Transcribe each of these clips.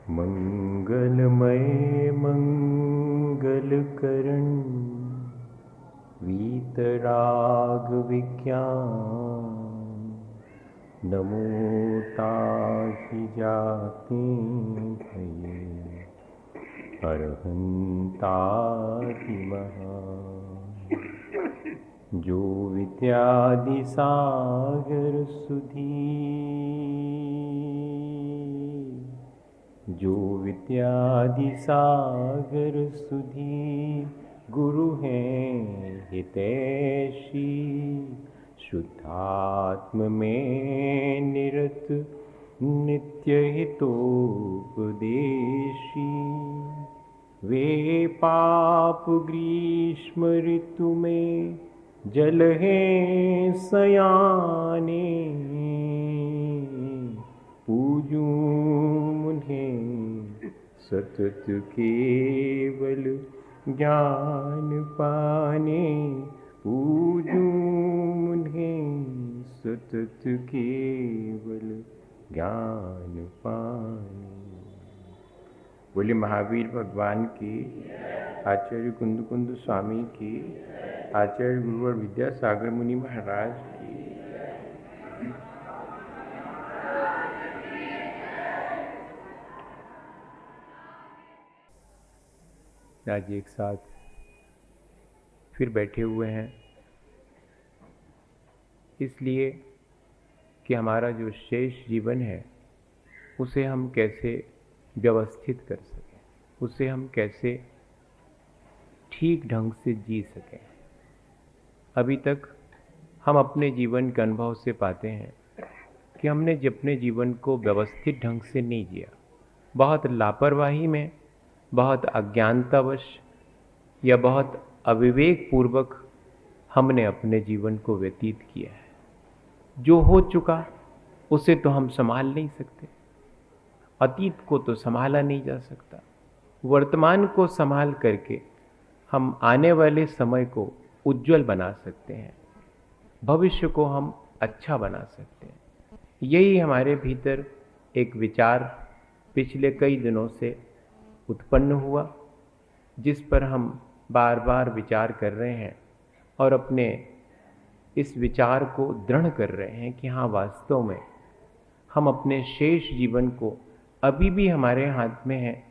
मंगलमय मंगलकरण वीतराग विज्ञान नमो ताहि जाति भये अरहंताति महा जो विद्यादि सागर सुधी जो विद्यादि सागर सुधी गुरु हैं हितैषी शुद्धात्म में निरत नित्य हितोपदेशी वे पाप ग्रीष्म ऋतु में जल हैं सयाने पूजूं उन्हें सतत केवल ज्ञान पाने पूजूं उन्हें सतत केवल ज्ञान पाने। बोले महावीर भगवान की, आचार्य कुंद स्वामी की, आचार्य गुरुवर विद्यासागर मुनि महाराज की। आज एक साथ फिर बैठे हुए हैं इसलिए कि हमारा जो शेष जीवन है उसे हम कैसे व्यवस्थित कर सकें, उसे हम कैसे ठीक ढंग से जी सकें। अभी तक हम अपने जीवन के अनुभव से पाते हैं कि हमने अपने जीवन को व्यवस्थित ढंग से नहीं जिया। बहुत लापरवाही में, बहुत अज्ञानतावश या बहुत अविवेक पूर्वक हमने अपने जीवन को व्यतीत किया है। जो हो चुका उसे तो हम संभाल नहीं सकते, अतीत को तो संभाला नहीं जा सकता। वर्तमान को संभाल करके हम आने वाले समय को उज्जवल बना सकते हैं, भविष्य को हम अच्छा बना सकते हैं। यही हमारे भीतर एक विचार पिछले कई दिनों से उत्पन्न हुआ, जिस पर हम बार बार विचार कर रहे हैं और अपने इस विचार को दृढ़ कर रहे हैं कि हाँ, वास्तव में हम अपने शेष जीवन को अभी भी हमारे हाथ में है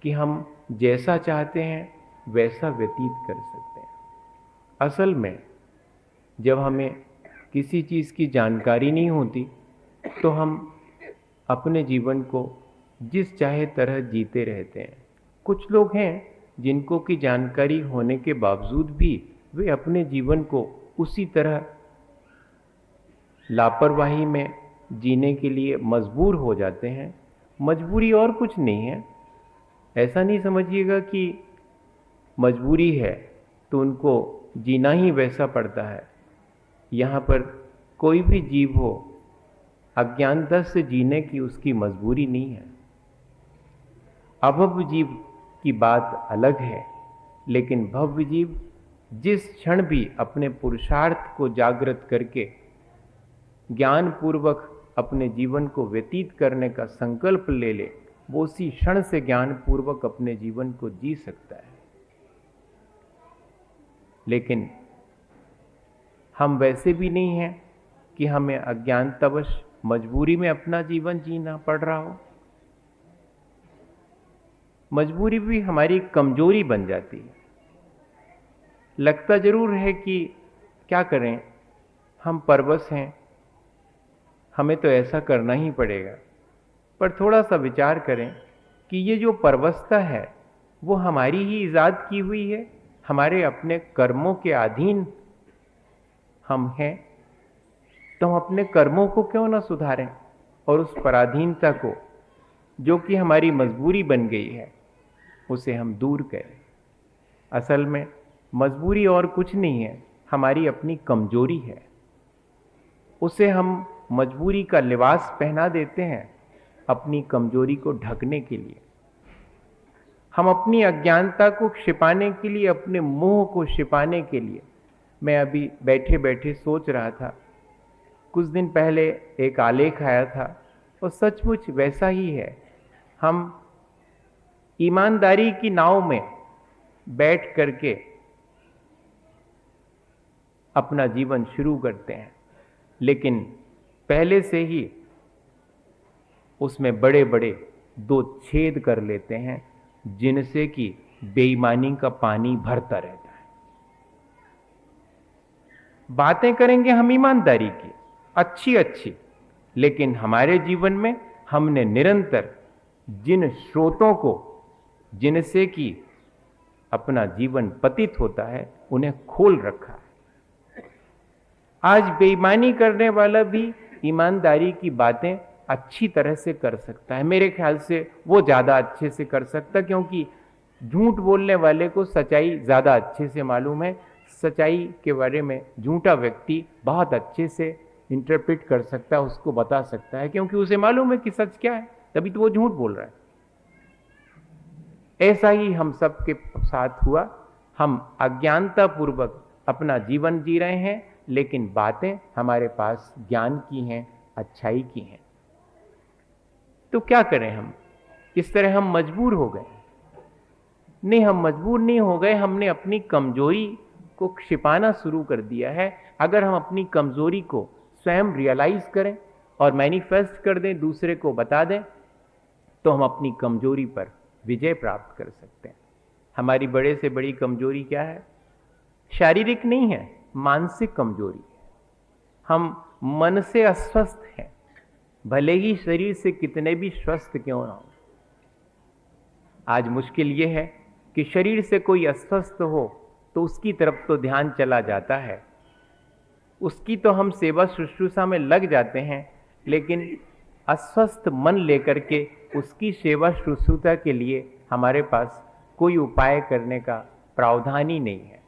कि हम जैसा चाहते हैं वैसा व्यतीत कर सकते हैं। असल में जब हमें किसी चीज़ की जानकारी नहीं होती तो हम अपने जीवन को जिस चाहे तरह जीते रहते हैं। कुछ लोग हैं जिनको की जानकारी होने के बावजूद भी वे अपने जीवन को उसी तरह लापरवाही में जीने के लिए मजबूर हो जाते हैं। मजबूरी और कुछ नहीं है, ऐसा नहीं समझिएगा कि मजबूरी है तो उनको जीना ही वैसा पड़ता है। यहाँ पर कोई भी जीव हो, अज्ञानता से जीने की उसकी मजबूरी नहीं है। अभव्य जीव की बात अलग है, लेकिन भव्य जीव जिस क्षण भी अपने पुरुषार्थ को जागृत करके ज्ञान पूर्वक अपने जीवन को व्यतीत करने का संकल्प ले ले, वो उसी क्षण से ज्ञान पूर्वक अपने जीवन को जी सकता है। लेकिन हम वैसे भी नहीं हैं कि हमें अज्ञानतावश मजबूरी में अपना जीवन जीना पड़ रहा हो। मजबूरी भी हमारी कमजोरी बन जाती है। लगता जरूर है कि क्या करें, हम परवश हैं, हमें तो ऐसा करना ही पड़ेगा। पर थोड़ा सा विचार करें कि ये जो परवशता है वो हमारी ही ईजाद की हुई है, हमारे अपने कर्मों के अधीन हम हैं। तो हम अपने कर्मों को क्यों ना सुधारें और उस पराधीनता को, जो कि हमारी मजबूरी बन गई है, उसे हम दूर करें। असल में मजबूरी और कुछ नहीं है, हमारी अपनी कमजोरी है। उसे हम मजबूरी का लिबास पहना देते हैं अपनी कमजोरी को ढकने के लिए, हम अपनी अज्ञानता को छिपाने के लिए, अपने मोह को छिपाने के लिए। मैं अभी बैठे बैठे सोच रहा था, कुछ दिन पहले एक आलेख आया था और सचमुच वैसा ही है। हम ईमानदारी की नाव में बैठ करके अपना जीवन शुरू करते हैं, लेकिन पहले से ही उसमें बड़े बड़े 2 छेद कर लेते हैं, जिनसे कि बेईमानी का पानी भरता रहता है। बातें करेंगे हम ईमानदारी की अच्छी अच्छी, लेकिन हमारे जीवन में हमने निरंतर जिन स्रोतों को, जिनसे कि अपना जीवन पतित होता है, उन्हें खोल रखा है। आज बेईमानी करने वाला भी ईमानदारी की बातें अच्छी तरह से कर सकता है। मेरे ख्याल से वो ज़्यादा अच्छे से कर सकता, क्योंकि झूठ बोलने वाले को सच्चाई ज़्यादा अच्छे से मालूम है। सच्चाई के बारे में झूठा व्यक्ति बहुत अच्छे से इंटरप्रेट कर सकता है, उसको बता सकता है, क्योंकि उसे मालूम है कि सच क्या है, तभी तो वो झूठ बोल रहा है। ऐसा ही हम सब के साथ हुआ। हम अज्ञानता पूर्वक अपना जीवन जी रहे हैं, लेकिन बातें हमारे पास ज्ञान की हैं, अच्छाई की हैं। तो क्या करें हम? इस तरह हम मजबूर हो गए? नहीं, हम मजबूर नहीं हो गए, हमने अपनी कमजोरी को छिपाना शुरू कर दिया है। अगर हम अपनी कमजोरी को स्वयं रियलाइज करें और मैनिफेस्ट कर दें, दूसरे को बता दें, तो हम अपनी कमजोरी पर विजय प्राप्त कर सकते हैं। हमारी बड़े से बड़ी कमजोरी क्या है? शारीरिक नहीं है, मानसिक कमजोरी। हम मन से अस्वस्थ हैं, भले ही शरीर से कितने भी स्वस्थ क्यों ना हो। आज मुश्किल यह है कि शरीर से कोई अस्वस्थ हो तो उसकी तरफ तो ध्यान चला जाता है, उसकी तो हम सेवा शुश्रूषा में लग जाते हैं, लेकिन अस्वस्थ मन लेकर के उसकी सेवा शुश्रूषा के लिए हमारे पास कोई उपाय करने का प्रावधान ही नहीं है।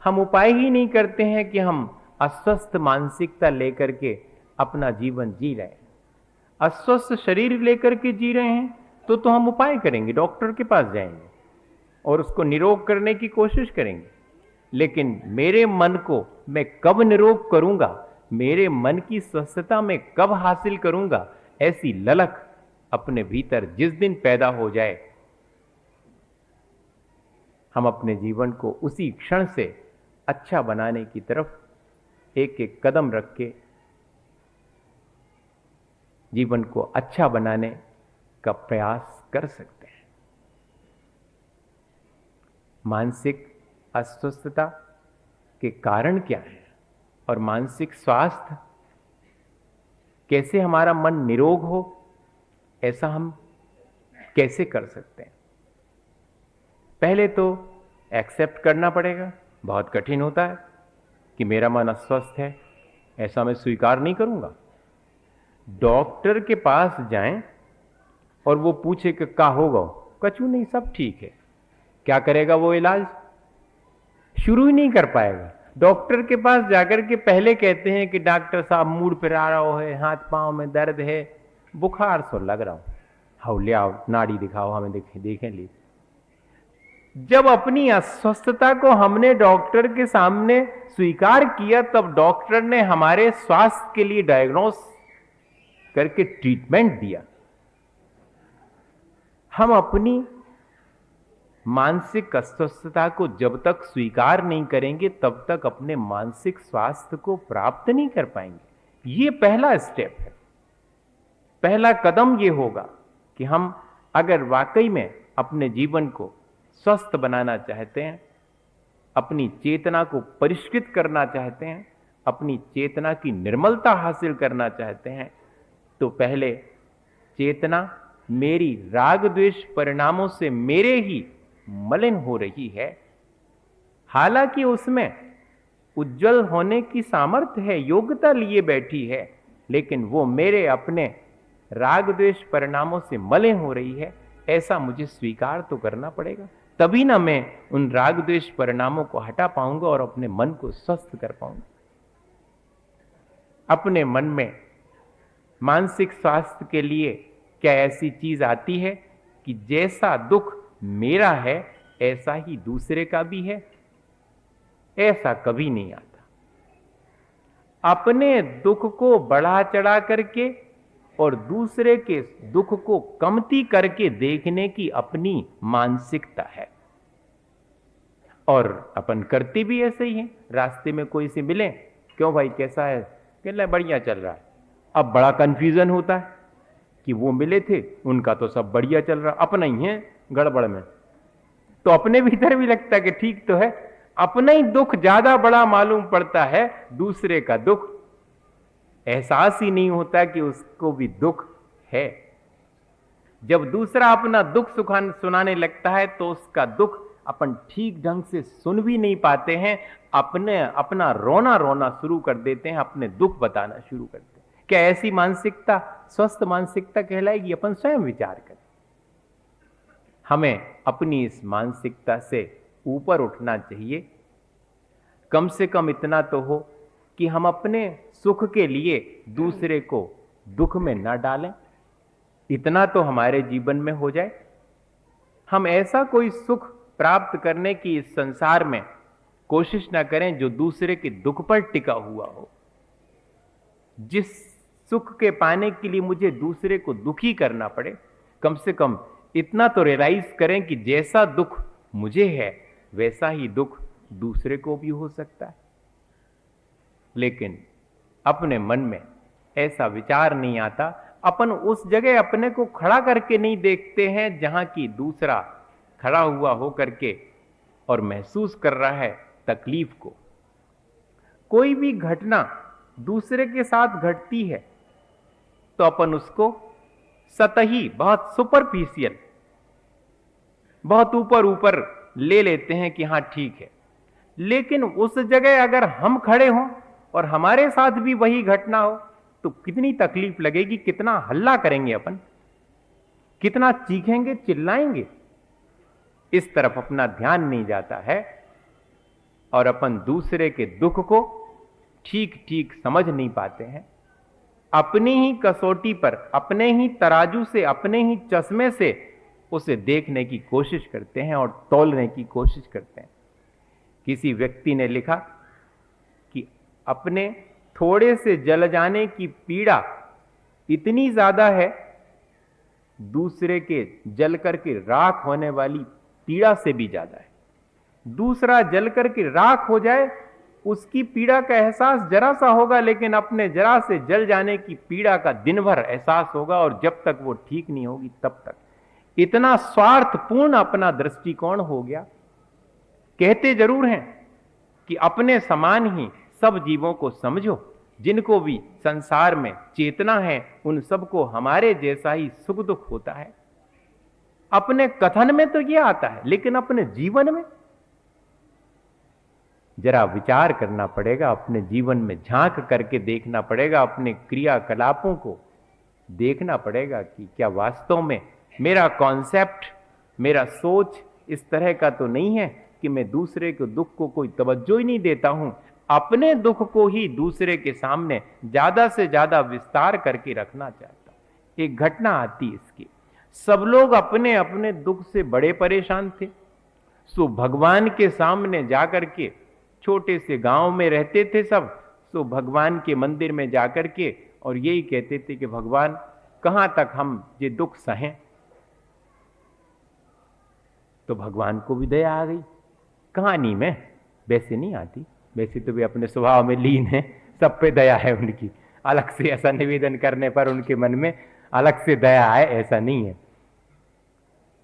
हम उपाय ही नहीं करते हैं कि हम अस्वस्थ मानसिकता लेकर के अपना जीवन जी रहे हैं। अस्वस्थ शरीर लेकर के जी रहे हैं तो हम उपाय करेंगे, डॉक्टर के पास जाएंगे और उसको निरोग करने की कोशिश करेंगे। लेकिन मेरे मन को मैं कब निरोग करूंगा, मेरे मन की स्वस्थता में कब हासिल करूंगा, ऐसी ललक अपने भीतर जिस दिन पैदा हो जाए, हम अपने जीवन को उसी क्षण से अच्छा बनाने की तरफ एक एक कदम रख के जीवन को अच्छा बनाने का प्रयास कर सकते हैं। मानसिक अस्वस्थता के कारण क्या है और मानसिक स्वास्थ्य कैसे हमारा मन निरोग हो, ऐसा हम कैसे कर सकते हैं? पहले तो एक्सेप्ट करना पड़ेगा। बहुत कठिन होता है कि मेरा मन अस्वस्थ है, ऐसा मैं स्वीकार नहीं करूंगा। डॉक्टर के पास जाएं और वो पूछे कि क्या होगा, कछु नहीं, सब ठीक है। क्या करेगा वो? इलाज शुरू ही नहीं कर पाएगा। डॉक्टर के पास जाकर के पहले कहते हैं कि डॉक्टर साहब मूड पर आ रहा है, हाथ पांव में दर्द है, बुखार सो लग रहा हूं, हाउ ले आओ, नाड़ी दिखाओ हमें, देखें ली। जब अपनी अस्वस्थता को हमने डॉक्टर के सामने स्वीकार किया, तब डॉक्टर ने हमारे स्वास्थ्य के लिए डायग्नोस करके ट्रीटमेंट दिया। हम अपनी मानसिक अस्वस्थता को जब तक स्वीकार नहीं करेंगे, तब तक अपने मानसिक स्वास्थ्य को प्राप्त नहीं कर पाएंगे। ये पहला स्टेप है, पहला कदम ये होगा कि हम अगर वाकई में अपने जीवन को स्वस्थ बनाना चाहते हैं, अपनी चेतना को परिष्कृत करना चाहते हैं, अपनी चेतना की निर्मलता हासिल करना चाहते हैं, तो पहले चेतना मेरी राग द्वेष परिणामों से मेरे ही मलिन हो रही है। हालांकि उसमें उज्जवल होने की सामर्थ्य है, योग्यता लिए बैठी है, लेकिन वो मेरे अपने राग द्वेष परिणामों से मलिन हो रही है, ऐसा मुझे स्वीकार तो करना पड़ेगा। तभी ना मैं उन राग द्वेष परिणामों को हटा पाऊंगा और अपने मन को स्वस्थ कर पाऊंगा। अपने मन में मानसिक स्वास्थ्य के लिए क्या ऐसी चीज आती है कि जैसा दुख मेरा है ऐसा ही दूसरे का भी है? ऐसा कभी नहीं आता। अपने दुख को बढ़ा चढ़ा करके और दूसरे के दुख को कमती करके देखने की अपनी मानसिकता है। और अपन करते भी ऐसे ही हैं। रास्ते में कोई से मिले, क्यों भाई कैसा है? कह ले बढ़िया चल रहा है। अब बड़ा कंफ्यूजन होता है कि वो मिले थे, उनका तो सब बढ़िया चल रहा, अपना ही है गड़बड़ में। तो अपने भीतर भी लगता है कि ठीक तो है, अपना ही दुख ज्यादा बड़ा मालूम पड़ता है, दूसरे का दुख एहसास ही नहीं होता कि उसको भी दुख है। जब दूसरा अपना दुख सुनाने लगता है तो उसका दुख अपन ठीक ढंग से सुन भी नहीं पाते हैं, अपना रोना रोना शुरू कर देते हैं, अपने दुख बताना शुरू करते हैं। क्या ऐसी मानसिकता स्वस्थ मानसिकता कहलाएगी? अपन स्वयं विचार करें। हमें अपनी इस मानसिकता से ऊपर उठना चाहिए। कम से कम इतना तो हो कि हम अपने सुख के लिए दूसरे को दुख में न डालें। इतना तो हमारे जीवन में हो जाए। हम ऐसा कोई सुख प्राप्त करने की इस संसार में कोशिश ना करें जो दूसरे के दुख पर टिका हुआ हो। जिस सुख के पाने के लिए मुझे दूसरे को दुखी करना पड़े, कम से कम इतना तो रियलाइज करें कि जैसा दुख मुझे है वैसा ही दुख दूसरे को भी हो सकता है। लेकिन अपने मन में ऐसा विचार नहीं आता। अपन उस जगह अपने को खड़ा करके नहीं देखते हैं जहां की दूसरा खड़ा हुआ हो करके और महसूस कर रहा है तकलीफ को। कोई भी घटना दूसरे के साथ घटती है तो अपन उसको सतही, बहुत सुपरफिशियल, बहुत ऊपर ऊपर ले लेते हैं कि हां ठीक है। लेकिन उस जगह अगर हम खड़े हों और हमारे साथ भी वही घटना हो तो कितनी तकलीफ लगेगी, कितना हल्ला करेंगे अपन, कितना चीखेंगे, चिल्लाएंगे। इस तरफ अपना ध्यान नहीं जाता है और अपन दूसरे के दुख को ठीक ठीक समझ नहीं पाते हैं। अपनी ही कसौटी पर, अपने ही तराजू से, अपने ही चश्मे से उसे देखने की कोशिश करते हैं और तौलने की कोशिश करते हैं। किसी व्यक्ति ने लिखा कि अपने थोड़े से जल जाने की पीड़ा इतनी ज्यादा है, दूसरे के जल करके राख होने वाली पीड़ा से भी ज्यादा है। दूसरा जल करके राख हो जाए उसकी पीड़ा का एहसास जरा सा होगा, लेकिन अपने जरा से जल जाने की पीड़ा का दिन भर एहसास होगा, और जब तक वो ठीक नहीं होगी तब तक। इतना स्वार्थपूर्ण अपना दृष्टिकोण हो गया। कहते जरूर हैं कि अपने समान ही सब जीवों को समझो, जिनको भी संसार में चेतना है उन सबको हमारे जैसा ही सुख दुख होता है। अपने कथन में तो यह आता है, लेकिन अपने जीवन में जरा विचार करना पड़ेगा। अपने जीवन में झांक करके देखना पड़ेगा, अपने क्रियाकलापों को देखना पड़ेगा कि क्या वास्तव में मेरा कॉन्सेप्ट, मेरा सोच इस तरह का तो नहीं है कि मैं दूसरे के दुख को कोई तवज्जो ही नहीं देता हूं, अपने दुख को ही दूसरे के सामने ज्यादा से ज्यादा विस्तार करके रखना चाहता हूं। एक घटना आती इसकी, सब लोग अपने अपने दुख से बड़े परेशान थे। सो भगवान के सामने जाकर के, छोटे से गांव में रहते थे सब, सो भगवान के मंदिर में जाकर के और यही कहते थे कि भगवान कहां तक हम ये दुख सहें। तो भगवान को भी दया आ गई। कहानी में वैसे नहीं आती, वैसे तो वे अपने स्वभाव में लीन है, सब पे दया है उनकी। अलग से ऐसा निवेदन करने पर उनके मन में अलग से दया आए, ऐसा नहीं है।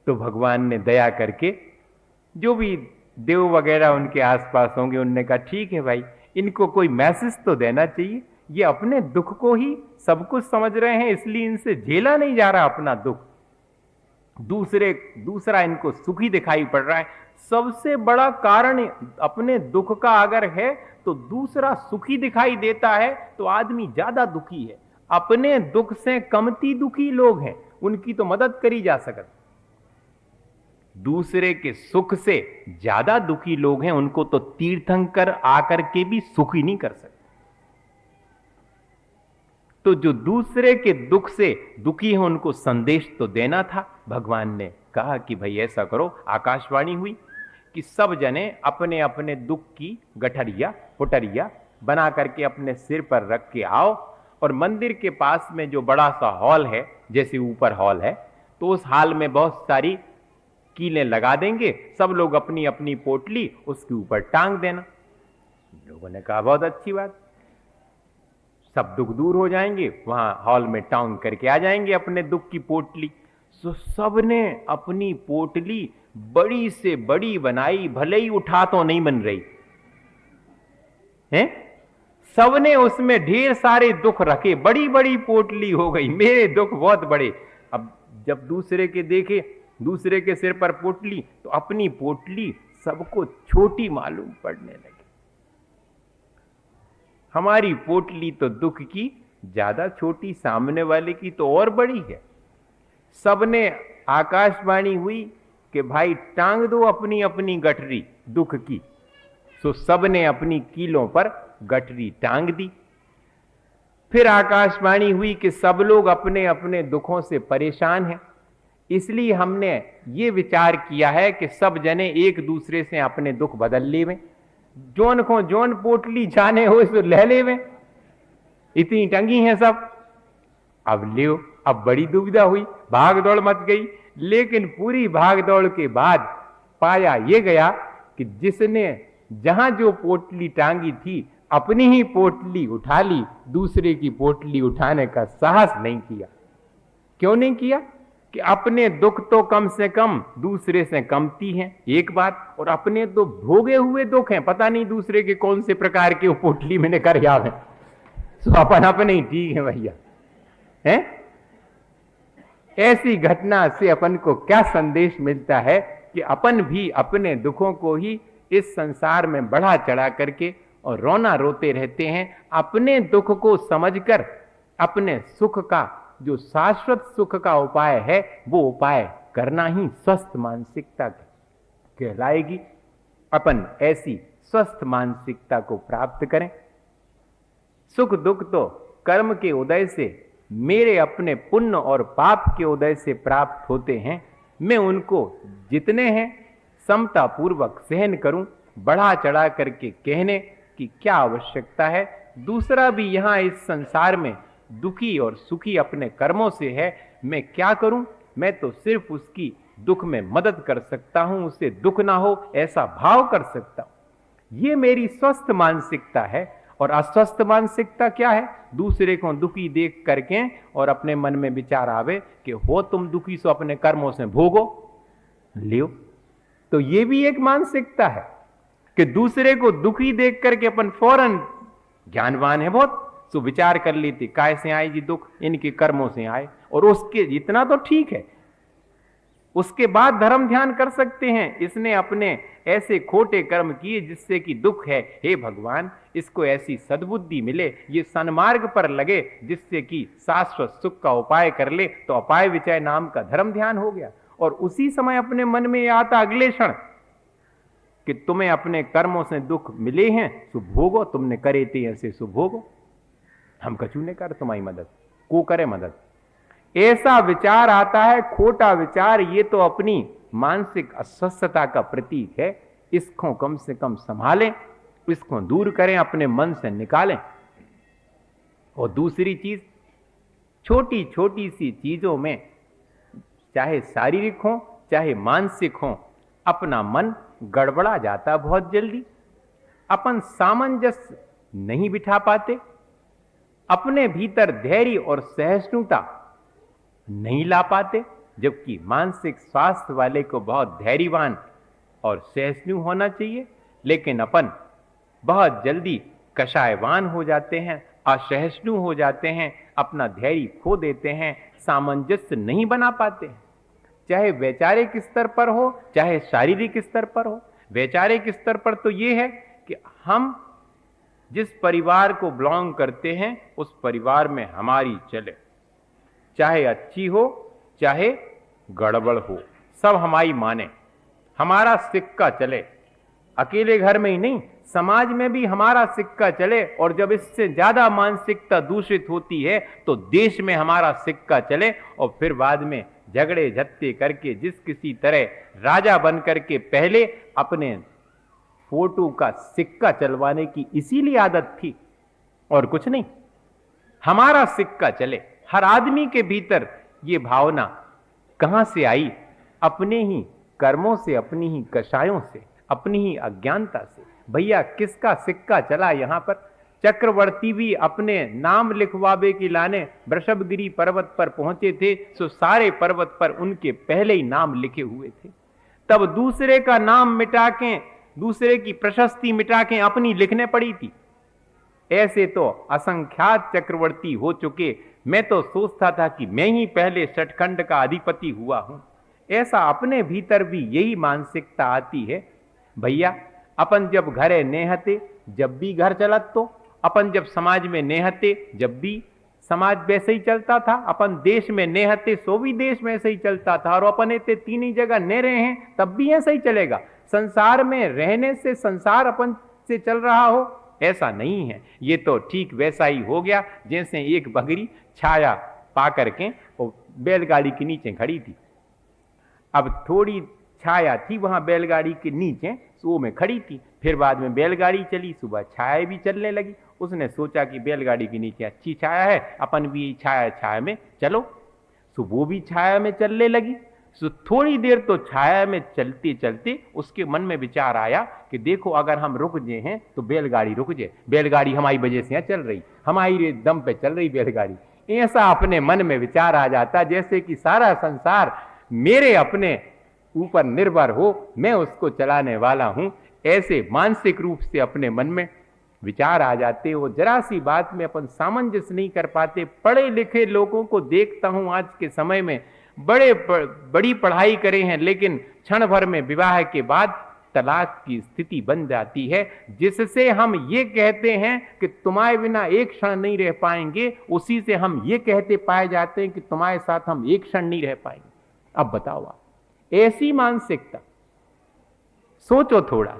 तो भगवान ने दया करके, जो भी देव वगैरह उनके आसपास होंगे, उनने कहा ठीक है भाई, इनको कोई मैसेज तो देना चाहिए। ये अपने दुख को ही सब कुछ समझ रहे हैं, इसलिए इनसे झेला नहीं जा रहा अपना दुख। दूसरा इनको सुखी दिखाई पड़ रहा है। सबसे बड़ा कारण अपने दुख का अगर है तो दूसरा सुखी दिखाई देता है तो आदमी ज्यादा दुखी है। अपने दुख से कमती दुखी लोग हैं, उनकी तो मदद करी जा सकती। दूसरे के सुख से ज्यादा दुखी लोग हैं, उनको तो तीर्थंकर आकर के भी सुखी नहीं कर सकते। तो जो दूसरे के दुख से दुखी हैं उनको संदेश तो देना था। भगवान ने कहा कि भाई ऐसा करो, आकाशवाणी हुई कि सब जने अपने अपने दुख की गठरिया पुटरिया बना करके अपने सिर पर रख के आओ, और मंदिर के पास में जो बड़ा सा हॉल है, जैसे ऊपर हॉल है, तो उस हॉल में बहुत सारी कीलें लगा देंगे, सब लोग अपनी अपनी पोटली उसके ऊपर टांग देना। लोगों ने कहा बहुत अच्छी बात, सब दुख दूर हो जाएंगे, वहां हॉल में टांग करके आ जाएंगे अपने दुख की पोटली। तो सबने अपनी पोटली बड़ी से बड़ी बनाई, भले ही उठा तो नहीं बन रही है, सबने उसमें ढेर सारे दुख रखे, बड़ी बड़ी पोटली हो गई, मेरे दुख बहुत बड़े। अब जब दूसरे के देखे, दूसरे के सिर पर पोटली, तो अपनी पोटली सबको छोटी मालूम पड़ने लगी। हमारी पोटली तो दुख की ज्यादा छोटी, सामने वाले की तो और बड़ी है। सबने आकाशवाणी हुई कि भाई टांग दो अपनी अपनी गठरी दुख की। सो सबने अपनी कीलों पर गठरी टांग दी। फिर आकाशवाणी हुई कि सब लोग अपने अपने दुखों से परेशान हैं, इसलिए हमने ये विचार किया है कि सब जने एक दूसरे से अपने दुख बदल लेवे, जोन को जोन पोटली जाने हो सो ले लेवे, इतनी टंगी हैं सब। अब लियो, अब बड़ी दुविधा हुई, भाग दौड़ मच गई। लेकिन पूरी भाग दौड़ के बाद पाया ये गया कि जिसने जहां जो पोटली टांगी थी अपनी ही पोटली उठा ली, दूसरे की पोटली उठाने का साहस नहीं किया। क्यों नहीं किया? कि अपने दुख तो कम से कम दूसरे से कमती हैं, एक बात, और अपने तो भोगे हुए दुख हैं, पता नहीं दूसरे के कौन से प्रकार के पोटली मैंने कर याद है, तो अपन अपने ही ठीक है भैया हैं। ऐसी घटना से अपन को क्या संदेश मिलता है कि अपन भी अपने दुखों को ही इस संसार में बढ़ा चढ़ा करके और रोना रोते रहते हैं। अपने दुख को समझकर अपने सुख का, जो शाश्वत सुख का उपाय है, वो उपाय करना ही स्वस्थ मानसिकता कहलाएगी। अपन ऐसी स्वस्थ मानसिकता को प्राप्त करें। सुख दुख तो कर्म के उदय से, मेरे अपने पुण्य और पाप के उदय से प्राप्त होते हैं। मैं उनको जितने हैं समता पूर्वक सहन करूं, बढ़ा चढ़ा करके कहने की क्या आवश्यकता है। दूसरा भी यहां इस संसार में दुखी और सुखी अपने कर्मों से है, मैं क्या करूं? मैं तो सिर्फ उसकी दुख में मदद कर सकता हूं, उसे दुख ना हो ऐसा भाव कर सकता हूं। ये मेरी स्वस्थ मानसिकता है। और अस्वस्थ मानसिकता क्या है? दूसरे को दुखी देख करके और अपने मन में विचार आवे कि हो तुम दुखी, सो अपने कर्मों से भोगो लियो। तो ये भी एक मानसिकता है कि दूसरे को दुखी देख करके अपन फौरन, ज्ञानवान है बहुत, सो विचार कर लेते काय से आए जी दुख, इनके कर्मों से आए, और उसके इतना तो ठीक है, उसके बाद धर्म ध्यान कर सकते हैं। इसने अपने ऐसे खोटे कर्म किए जिससे कि दुख है, हे भगवान इसको ऐसी सद्बुद्धि मिले, ये सन्मार्ग पर लगे जिससे कि शाश्वत सुख का उपाय कर ले, तो अपाय विचय नाम का धर्म ध्यान हो गया। और उसी समय अपने मन में आता अगले क्षण कि तुम्हें अपने कर्मों से दुख मिले हैं, सो भोगो, तुमने करे थे ऐसे सो भोगो, हम कछु ने कर तुम्हारी मदद, को करे मदद। ऐसा विचार आता है, खोटा विचार, ये तो अपनी मानसिक अस्वस्थता का प्रतीक है। इसको कम से कम संभालें, इसको दूर करें, अपने मन से निकालें। और दूसरी चीज, छोटी छोटी सी चीजों में, चाहे शारीरिक हो चाहे मानसिक हो, अपना मन गड़बड़ा जाता बहुत जल्दी। अपन सामंजस्य नहीं बिठा पाते, अपने भीतर धैर्य और सहिष्णुता नहीं ला पाते, जबकि मानसिक स्वास्थ्य वाले को बहुत धैर्यवान और सहिष्णु होना चाहिए। लेकिन अपन बहुत जल्दी कषायवान हो जाते हैं, असहिष्णु हो जाते हैं, अपना धैर्य खो देते हैं, सामंजस्य नहीं बना पाते हैं। चाहे वैचारिक स्तर पर हो चाहे शारीरिक स्तर पर हो। वैचारिक स्तर पर तो यह है कि हम जिस परिवार को बिलोंग करते हैं उस परिवार में हमारी चले, चाहे अच्छी हो चाहे गड़बड़ हो, सब हमारी माने, हमारा सिक्का चले। अकेले घर में ही नहीं, समाज में भी हमारा सिक्का चले, और जब इससे ज्यादा मानसिकता दूषित होती है तो देश में हमारा सिक्का चले, और फिर बाद में झगड़े झत्ते करके जिस किसी तरह राजा बन करके पहले अपने फोटो का सिक्का चलवाने की इसीलिए आदत थी और कुछ नहीं। हमारा सिक्का चले। हर आदमी के भीतर ये भावना कहां से आई? अपने ही कर्मों से, अपनी ही कषायों से, अपनी ही अज्ञानता से। भैया किसका सिक्का चला यहां पर? चक्रवर्ती भी अपने नाम लिखवावे की लाने वृषभगिरी पर्वत पर पहुंचे थे, सो सारे पर्वत पर उनके पहले ही नाम लिखे हुए थे। तब दूसरे का नाम मिटा के, दूसरे की प्रशस्ति मिटा के अपनी लिखने पड़ी थी। ऐसे तो असंख्यात चक्रवर्ती हो चुके। मैं तो सोचता था कि मैं ही पहले सचखंड का अधिपति हुआ हूं। ऐसा अपने भीतर भी यही मानसिकता आती है। भैया अपन जब घरे नेहते, जब भी घर चलत, तो अपन जब समाज में नेहते, जब भी समाज वैसे ही चलता था। अपन देश में नेहते, सो भी देश में ऐसे ही चलता था। और अपन इतने तीन ही जगह ने रहे हैं, तब भी ऐसा ही चलेगा। संसार में रहने से संसार अपन से चल रहा हो, ऐसा नहीं है। ये तो ठीक वैसा ही हो गया जैसे एक बकरी छाया पा करके वो बैलगाड़ी के नीचे खड़ी थी। अब थोड़ी छाया थी वहां बैलगाड़ी के नीचे, सो में खड़ी थी। फिर बाद में बैलगाड़ी चली, सुबह छाया भी चलने लगी। उसने सोचा कि बैलगाड़ी के नीचे अच्छी छाया है, अपन भी छाया में चलो। सो वो भी छाया में चलने लगी। सो थोड़ी देर तो छाया में चलते चलते उसके मन में विचार आया कि देखो अगर हम रुक गए हैं तो बैलगाड़ी रुक जाए। बैलगाड़ी हमारी वजह से चल रही, हमारी दम पे चल रही बैलगाड़ी। ऐसा अपने मन में विचार आ जाता जैसे कि सारा संसार मेरे अपने ऊपर निर्भर हो, मैं उसको चलाने वाला हूं। ऐसे मानसिक रूप से अपने मन में विचार आ जाते। वो जरा सी बात में अपन सामंजस्य नहीं कर पाते। पढ़े लिखे लोगों को देखता हूं आज के समय में, बड़ी पढ़ाई करे हैं, लेकिन क्षण भर में विवाह के बाद तलाक की स्थिति बन जाती है, जिससे हम ये कहते हैं कि तुम्हारे बिना एक क्षण नहीं रह पाएंगे, उसी से हम ये कहते पाए जाते हैं कि तुम्हारे साथ हम एक क्षण नहीं रह पाएंगे। अब बताओ आप, ऐसी मानसिकता, सोचो थोड़ा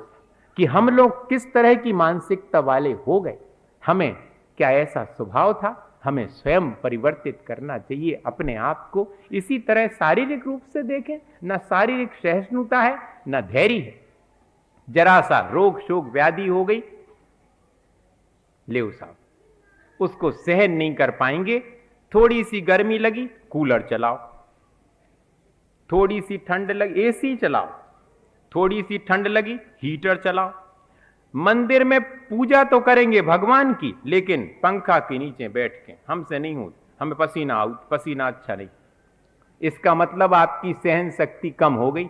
कि हम लोग किस तरह की मानसिकता वाले हो गए। हमें क्या ऐसा स्वभाव था? हमें स्वयं परिवर्तित करना चाहिए अपने आप को। इसी तरह शारीरिक रूप से देखें, ना शारीरिक सहिष्णुता है, ना धैर्य है। जरा सा रोग शोक व्याधि हो गई, ले साहब उसको सहन नहीं कर पाएंगे। थोड़ी सी गर्मी लगी, कूलर चलाओ। थोड़ी सी ठंड लगी, एसी चलाओ। थोड़ी सी ठंड लगी, हीटर चलाओ। मंदिर में पूजा तो करेंगे भगवान की, लेकिन पंखा के नीचे बैठ के हमसे नहीं हो, हमें पसीना अच्छा नहीं। इसका मतलब आपकी सहन शक्ति कम हो गई।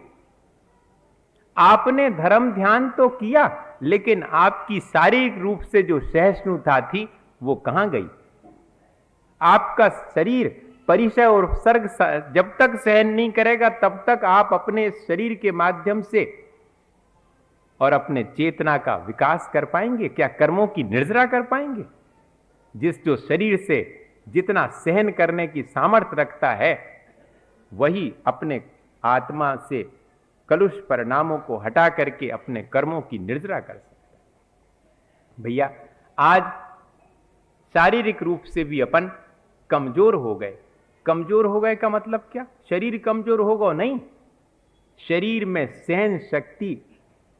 आपने धर्म ध्यान तो किया, लेकिन आपकी शारीरिक रूप से जो सहिष्णुता थी वो कहां गई? आपका शरीर परिचय और उपसर्ग जब तक सहन नहीं करेगा, तब तक आप अपने शरीर के माध्यम से और अपने चेतना का विकास कर पाएंगे? क्या कर्मों की निर्जरा कर पाएंगे? जो शरीर से जितना सहन करने की सामर्थ्य रखता है, वही अपने आत्मा से कलुष परिणामों को हटा करके अपने कर्मों की निर्जरा कर सकता है। भैया आज शारीरिक रूप से भी अपन कमजोर हो गए। कमजोर हो गए का मतलब क्या? शरीर कमजोर होगा नहीं, शरीर में सहन शक्ति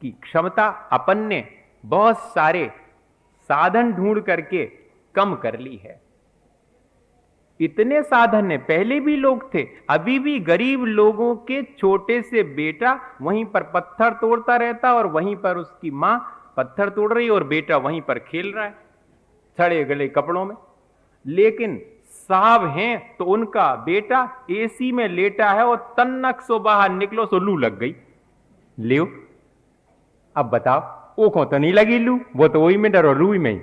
की क्षमता अपन ने बहुत सारे साधन ढूंढ करके कम कर ली है। इतने साधन है, पहले भी लोग थे, अभी भी गरीब लोगों के छोटे से बेटा वहीं पर पत्थर तोड़ता रहता, और वहीं पर उसकी मां पत्थर तोड़ रही और बेटा वहीं पर खेल रहा है सड़े गले कपड़ों में। लेकिन साहब हैं तो उनका बेटा एसी में लेटा है और तन्नक सो बाहर निकलो सो लू लग गई। लियो अब बताओ, वो को तो नहीं लगी लू, वो तो वही में डरो लू में ही।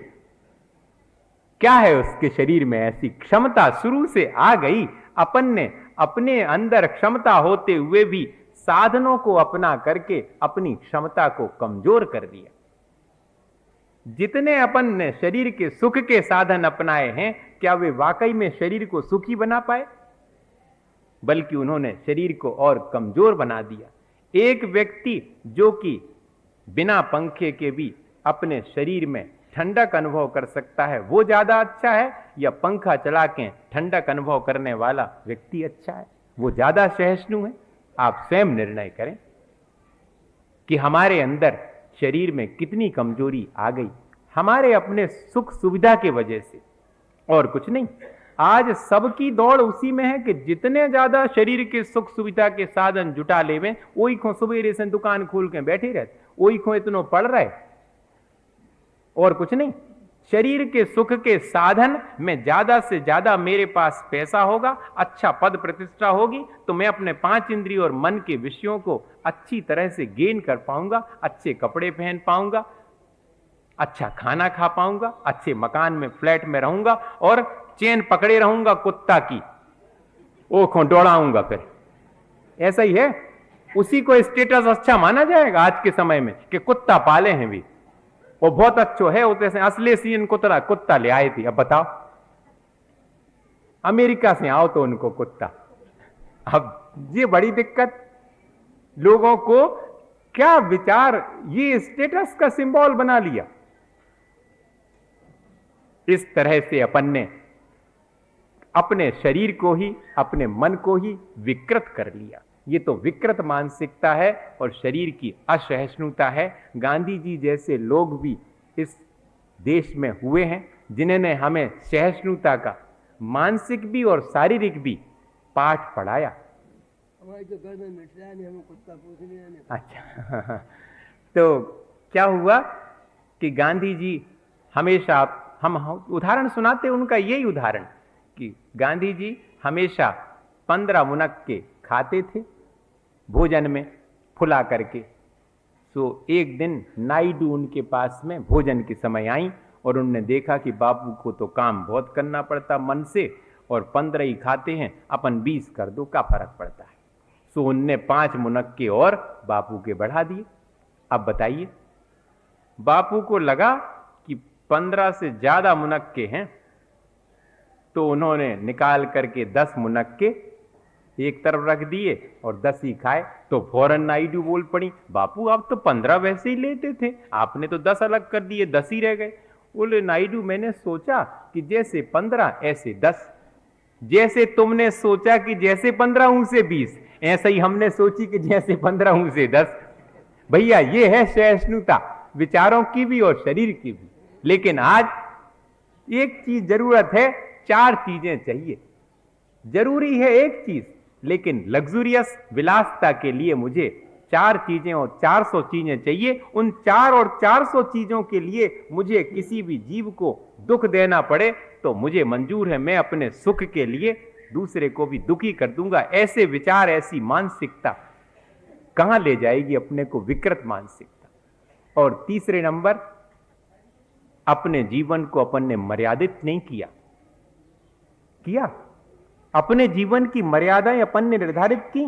क्या है उसके शरीर में ऐसी क्षमता शुरू से आ गई? अपन ने अपने अंदर क्षमता होते हुए भी साधनों को अपना करके अपनी क्षमता को कमजोर कर दिया। जितने अपन ने शरीर के सुख के साधन अपनाए हैं, क्या वे वाकई में शरीर को सुखी बना पाए? बल्कि उन्होंने शरीर को और कमजोर बना दिया। एक व्यक्ति जो कि बिना पंखे के भी अपने शरीर में ठंडक अनुभव कर सकता है वो ज्यादा अच्छा है, या पंखा चला के ठंडक अनुभव करने वाला व्यक्ति अच्छा है, वो ज्यादा सहिष्णु है? आप स्वयं निर्णय करें कि हमारे अंदर शरीर में कितनी कमजोरी आ गई हमारे अपने सुख सुविधा की वजह से, और कुछ नहीं। आज सबकी दौड़ उसी में है कि जितने ज्यादा शरीर के सुख सुविधा के साधन जुटा लेवे, वही खो सुबह से दुकान खोल के बैठे रहते, वही खो इतनो पढ़ रहे, और कुछ नहीं। शरीर के सुख के साधन में ज्यादा से ज्यादा मेरे पास पैसा होगा, अच्छा पद प्रतिष्ठा होगी, तो मैं अपने 5 इंद्रिय और मन के विषयों को अच्छी तरह से गेन कर पाऊंगा, अच्छे कपड़े पहन पाऊंगा, अच्छा खाना खा पाऊंगा, अच्छे मकान में फ्लैट में रहूंगा, और चेन पकड़े रहूंगा कुत्ता की, ओखों दौड़ाऊंगा फिर। ऐसा ही है, उसी को स्टेटस अच्छा माना जाएगा आज के समय में कि कुत्ता पाले हैं भी, वो बहुत अच्छो है, उसे असली सीन कुत्ता ले आई थी। अब बताओ, अमेरिका से आओ तो उनको कुत्ता। अब ये बड़ी दिक्कत, लोगों को क्या विचार ये स्टेटस का सिंबल बना लिया। इस तरह से अपन ने अपने शरीर को ही, अपने मन को ही विकृत कर लिया। ये तो विकृत मानसिकता है और शरीर की असहिष्णुता है। गांधी जी जैसे लोग भी इस देश में हुए हैं जिन्होंने हमें सहिष्णुता का मानसिक भी और शारीरिक भी पाठ पढ़ाया। हमारे जो घर में मिट रहा है, हमें कुत्ता पूछने आने। अच्छा तो क्या हुआ कि गांधी जी हमेशा, हम उदाहरण सुनाते उनका यही उदाहरण कि गांधी जी हमेशा 15 मुनक्के खाते थे भोजन में फुला करके। तो एक दिन नायडू उनके पास में भोजन के समय आई और उन्होंने देखा कि बापू को तो काम बहुत करना पड़ता मन से, और 15 ही खाते हैं, अपन 20 कर दो, क्या फर्क पड़ता है। सो उनने 5 मुनक्के और बापू के बढ़ा दिए। अब बताइए, बापू को लगा कि 15 से ज्यादा मुनक्के हैं, तो उन्होंने निकाल करके 10 मुनक्के एक तरफ रख दिए और 10 ही खाए। तो फौरन नायडू बोल पड़ी, बापू आप तो 15 वैसे ही लेते थे, आपने तो 10 अलग कर दिए, 10 ही रह गए। बोले नायडू मैंने सोचा कि जैसे 15 ऐसे 10, जैसे तुमने सोचा कि जैसे 15 हूं से 20, ऐसा ही हमने सोची कि जैसे 15 हूं से 10। भैया ये है सहिष्णुता, विचारों की भी और शरीर की भी। लेकिन आज एक चीज जरूरत है, 4 चीजें चाहिए। जरूरी है एक चीज, लेकिन लग्जूरियस विलासता के लिए मुझे 4 चीजें और 400 चीजें चाहिए। उन 4 और 400 चीजों के लिए मुझे किसी भी जीव को दुख देना पड़े तो मुझे मंजूर है। मैं अपने सुख के लिए दूसरे को भी दुखी कर दूंगा। ऐसे विचार, ऐसी मानसिकता कहां ले जाएगी अपने को? विकृत मानसिकता। और तीसरे नंबर, अपने जीवन को अपन ने मर्यादित नहीं किया। अपने जीवन की मर्यादाएं अपन ने निर्धारित की,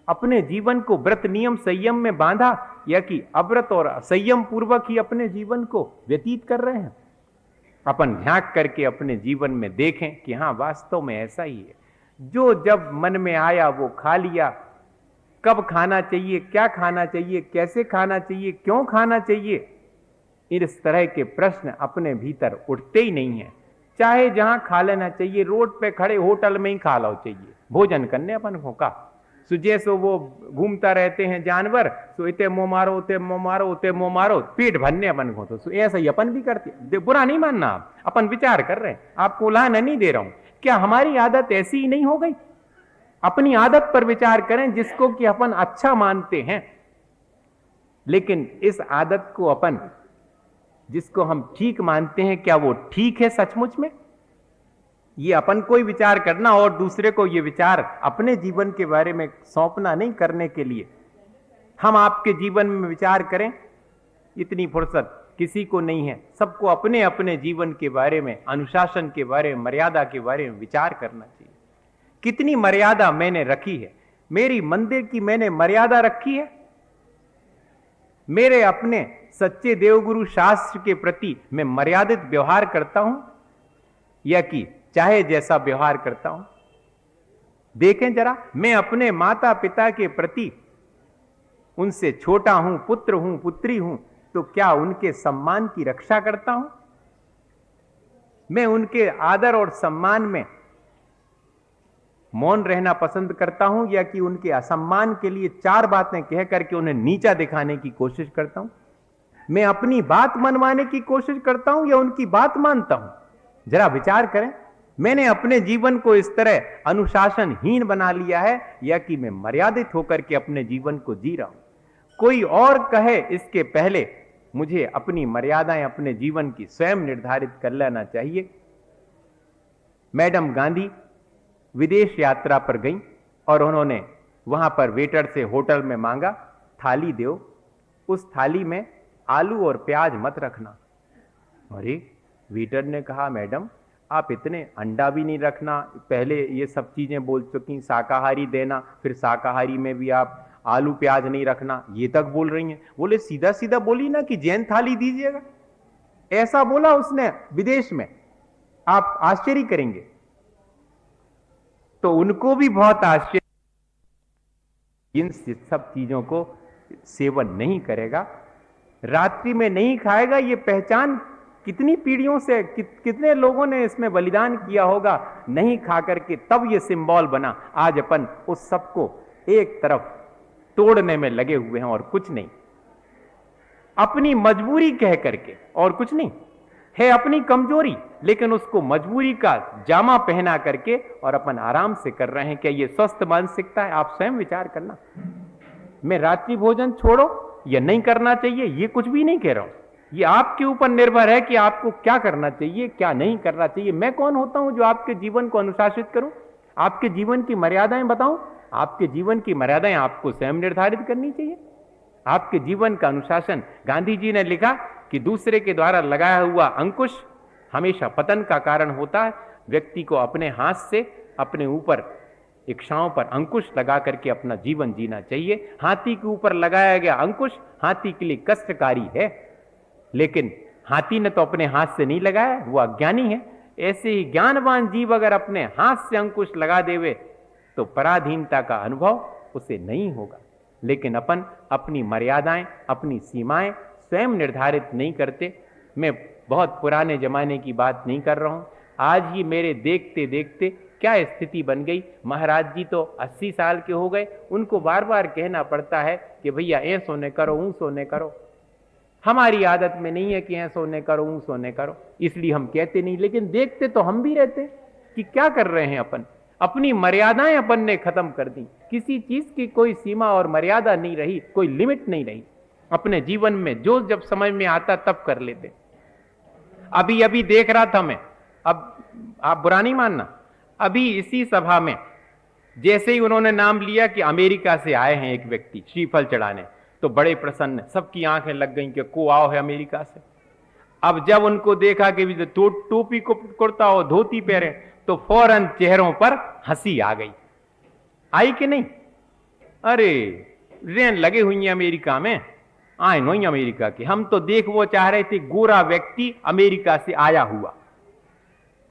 अपने जीवन को व्रत नियम संयम में बांधा, या कि अव्रत और संयम पूर्वक ही अपने जीवन को व्यतीत कर रहे हैं। अपन झांक करके अपने जीवन में देखें कि हां वास्तव में ऐसा ही है। जो जब मन में आया वो खा लिया। कब खाना चाहिए, क्या खाना चाहिए, कैसे खाना चाहिए, क्यों खाना चाहिए, इस तरह के प्रश्न अपने भीतर उठते ही नहीं है। चाहे जहां खा लेना चाहिए, रोड पे खड़े होटल में ही खा लो चाहिए, भोजन करने अपन को का। जैसो वो घूमता रहते हैं जानवर, सो इते मुंह मारो, उते मुंह मारो, उते मुंह मारो, पेट भरने अपन को। तो ऐसा ही अपन भी करते। बुरा नहीं मानना, आप अपन विचार कर रहे हैं, आपको उलाहना नहीं दे रहा हूं। क्या हमारी आदत ऐसी ही नहीं हो गई? अपनी आदत पर विचार करें जिसको कि अपन अच्छा मानते हैं, लेकिन इस आदत को अपन, जिसको हम ठीक मानते हैं, क्या वो ठीक है सचमुच में? ये अपन को ही विचार करना, और दूसरे को ये विचार अपने जीवन के बारे में सौंपना नहीं करने के लिए हम आपके जीवन में विचार करें। इतनी फुर्सत किसी को नहीं है। सबको अपने अपने जीवन के बारे में, अनुशासन के बारे में, मर्यादा के बारे में विचार करना चाहिए। कितनी मर्यादा मैंने रखी है? मेरी मंदिर की मैंने मर्यादा रखी है? मेरे अपने सच्चे देवगुरु शास्त्र के प्रति मैं मर्यादित व्यवहार करता हूं, या कि चाहे जैसा व्यवहार करता हूं? देखें जरा, मैं अपने माता पिता के प्रति उनसे छोटा हूं, पुत्र हूं, पुत्री हूं, तो क्या उनके सम्मान की रक्षा करता हूं? मैं उनके आदर और सम्मान में मौन रहना पसंद करता हूं, या कि उनके असम्मान के लिए चार बातें कह करके उन्हें नीचा दिखाने की कोशिश करता हूं? मैं अपनी बात मनवाने की कोशिश करता हूं या उनकी बात मानता हूं? जरा विचार करें। मैंने अपने जीवन को इस तरह अनुशासनहीन बना लिया है, या कि मैं मर्यादित होकर के अपने जीवन को जी रहा हूं? कोई और कहे इसके पहले मुझे अपनी मर्यादाएं अपने जीवन की स्वयं निर्धारित कर लेना चाहिए। मैडम गांधी विदेश यात्रा पर गई और उन्होंने वहां पर वेटर से होटल में मांगा, थाली दो, उस थाली में आलू और प्याज मत रखना। अरे, वेटर ने कहा, मैडम आप इतने अंडा भी नहीं रखना, पहले ये सब चीजें बोल चुकी, शाकाहारी देना, फिर शाकाहारी में भी आप आलू प्याज नहीं रखना, ये तक बोल रही हैं। बोले सीधा सीधा बोली ना कि जैन थाली दीजिएगा। ऐसा बोला उसने विदेश में, आप आश्चर्य करेंगे। तो उनको भी बहुत आश्चर्य, इन सब चीजों को सेवन नहीं करेगा, रात्रि में नहीं खाएगा। ये पहचान कितनी पीढ़ियों से कितने लोगों ने इसमें बलिदान किया होगा नहीं खा करके, तब ये सिंबल बना। आज अपन उस सबको एक तरफ तोड़ने में लगे हुए हैं और कुछ नहीं, अपनी मजबूरी कह करके, और कुछ नहीं है, अपनी कमजोरी, लेकिन उसको मजबूरी का जामा पहना करके और अपन आराम से कर रहे हैं। क्या ये स्वस्थ मानसिकता है? आप स्वयं विचार करना। मैं रात्रि भोजन छोड़ो या नहीं करना चाहिए, ये कुछ भी नहीं कह रहा हूं। ये आपके ऊपर निर्भर है कि आपको क्या करना चाहिए, क्या नहीं करना चाहिए। मैं कौन होता हूं जो आपके जीवन को अनुशासित करूं, आपके जीवन की मर्यादाएं बताऊं? आपके जीवन की मर्यादाएं आपको स्वयं निर्धारित करनी चाहिए। आपके जीवन का अनुशासन, गांधी जी ने लिखा कि दूसरे के द्वारा लगाया हुआ अंकुश हमेशा पतन का कारण होता है। व्यक्ति को अपने हाथ से अपने ऊपर इच्छाओं पर अंकुश लगा करके अपना जीवन जीना चाहिए। हाथी के ऊपर लगाया गया अंकुश हाथी के लिए कष्टकारी है, लेकिन हाथी ने तो अपने हाथ से नहीं लगाया, वो अज्ञानी है। ऐसे ही ज्ञानवान जीव अगर अपने हाथ से अंकुश लगा देवे तो पराधीनता का अनुभव उसे नहीं होगा। लेकिन अपन अपनी मर्यादाएं, अपनी सीमाएं स्वयं निर्धारित नहीं करते। मैं बहुत पुराने जमाने की बात नहीं कर रहा हूं, आज ही मेरे देखते देखते क्या स्थिति बन गई। महाराज जी तो 80 साल के हो गए, उनको बार बार कहना पड़ता है कि भैया ऐ सोने करो, ऊं सोने करो। हमारी आदत में नहीं है कि ऐ सोने करो, ऊं सोने करो, इसलिए हम कहते नहीं, लेकिन देखते तो हम भी रहते कि क्या कर रहे हैं अपन। अपनी मर्यादाएं अपन ने खत्म कर दी, किसी चीज की कोई सीमा और मर्यादा नहीं रही, कोई लिमिट नहीं रही। अपने जीवन में जो जब समझ में आता तब कर लेते। अभी अभी देख रहा था मैं, अब आप बुरा नहीं मानना, अभी इसी सभा में जैसे ही उन्होंने नाम लिया कि अमेरिका से आए हैं एक व्यक्ति श्रीफल चढ़ाने, तो बड़े प्रसन्न, सबकी आंखें लग गईं कि को आओ है अमेरिका से। अब जब उनको देखा कि टोपी को कुर्ता और धोती पहने, तो फौरन चेहरों पर हंसी आ गई। आई कि नहीं? अरे रेन लगे हुई हैं अमेरिका में, आए नहीं अमेरिका के। हम तो देख वो चाह रहे थे गोरा व्यक्ति अमेरिका से आया हुआ,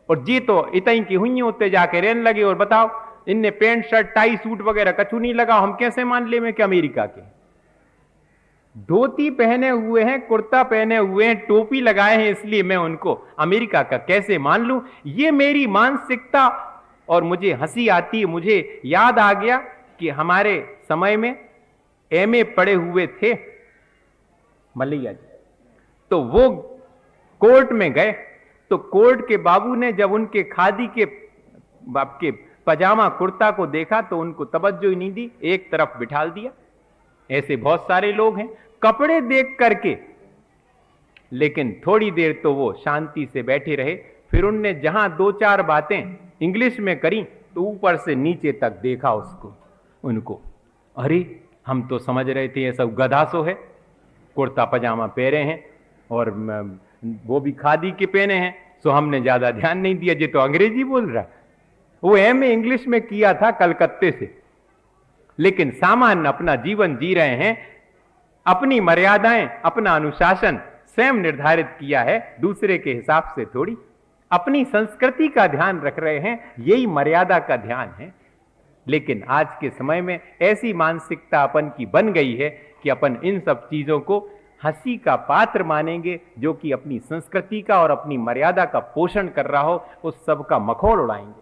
और जी तो इतनी की हुई होते जाके रेन लगे। और बताओ, इनने पैंट शर्ट टाई सूट वगैरह कछु नहीं लगा, हम कैसे मान ले में कि अमेरिका के? धोती पहने हुए हैं, कुर्ता पहने हुए हैं, टोपी लगाए हैं, इसलिए मैं उनको अमेरिका का कैसे मान लूं? ये मेरी मानसिकता, और मुझे हंसी आती है। मुझे याद आ गया कि हमारे समय में एमए पढ़े हुए थे मलैया जी, तो वो कोर्ट में गए, तो कोर्ट के बाबू ने जब उनके खादी के आपके पजामा कुर्ता को देखा तो उनको तवज्जो ही नहीं दी, एक तरफ बिठा दिया। ऐसे बहुत सारे लोग हैं कपड़े देख करके, लेकिन थोड़ी देर तो वो शांति से बैठे रहे। फिर उनने जहां दो चार बातें इंग्लिश में करी तो ऊपर से नीचे तक देखा उसको, उनको, अरे हम तो समझ रहे थे ये सब गधासो है, कुर्ता पजामा पहने हैं और वो भी खादी के पहने हैं, सो हमने ज्यादा ध्यान नहीं दिया। ये तो अंग्रेजी बोल रहा, वो एमए इंग्लिश में किया था कलकत्ते से, लेकिन सामान्य अपना जीवन जी रहे हैं। अपनी मर्यादाएं, अपना अनुशासन स्वयं निर्धारित किया है, दूसरे के हिसाब से थोड़ी। अपनी संस्कृति का ध्यान रख रहे हैं, यही मर्यादा का ध्यान है। लेकिन आज के समय में ऐसी मानसिकता अपन की बन गई है कि अपन इन सब चीजों को हंसी का पात्र मानेंगे, जो कि अपनी संस्कृति का और अपनी मर्यादा का पोषण कर रहा हो, उस सब का मखौल उड़ाएंगे।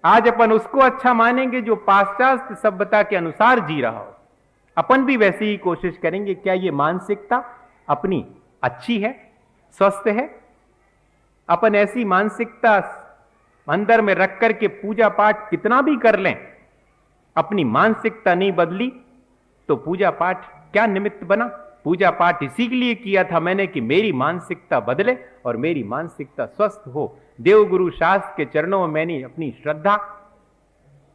आज अपन उसको अच्छा मानेंगे जो पाश्चात्य सभ्यता के अनुसार जी रहा हो। अपन भी वैसे ही कोशिश करेंगे। क्या ये मानसिकता अपनी अच्छी है, स्वस्थ है? अपन ऐसी मानसिकता अंदर में रख करके पूजा पाठ कितना भी कर लें, अपनी मानसिकता नहीं बदली तो पूजा पाठ क्या निमित्त बना? पूजा पाठ इसी के लिए किया था मैंने कि मेरी मानसिकता बदले और मेरी मानसिकता स्वस्थ हो। देवगुरु शास्त्र के चरणों में मैंने अपनी श्रद्धा